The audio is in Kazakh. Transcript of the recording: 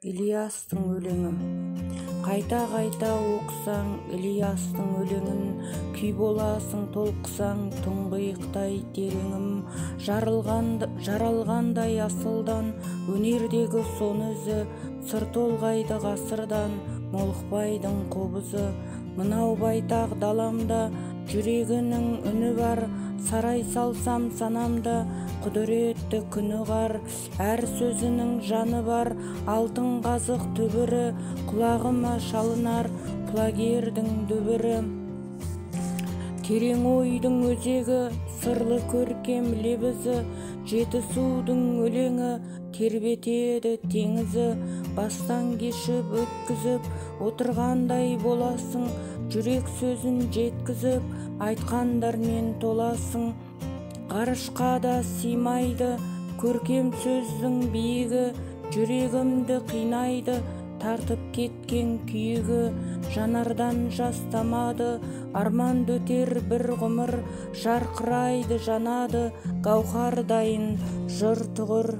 Ильястың өлеңі. Қайта-қайта оқысаң Ильястың өлеңін, күй боласың толқысаң тұңғиықтай тереңім. Жаралғандай асылдан өнердегі сон ізі, сыр толғайды ғасырдан молықпайдың қобызы. Мынау байтақ даламда жүрегінің үні бар, сарай салсам санамда құдіретті күні қар. Әр сөзінің жаны бар, алтын қазық түбірі, құлағыма шалынар құлагердің дүбірі. Терең ойдың өзегі, сырлы көркем лебізі, жетісудың өлеңі тербетеді теңізі. Бастан кешіп өткізіп отырғандай боласың, жүрек сөзін жеткізіп айтқандармен толасың. Ғарышқа да сыймайды көркем сөздің биігі, жүрегімді қинайды тартып кеткен күйігі. Жанардан жас тамады, арманды өтер бір ғұмыр, жарқырайды жанады гауһар дайын жыр тұғыр.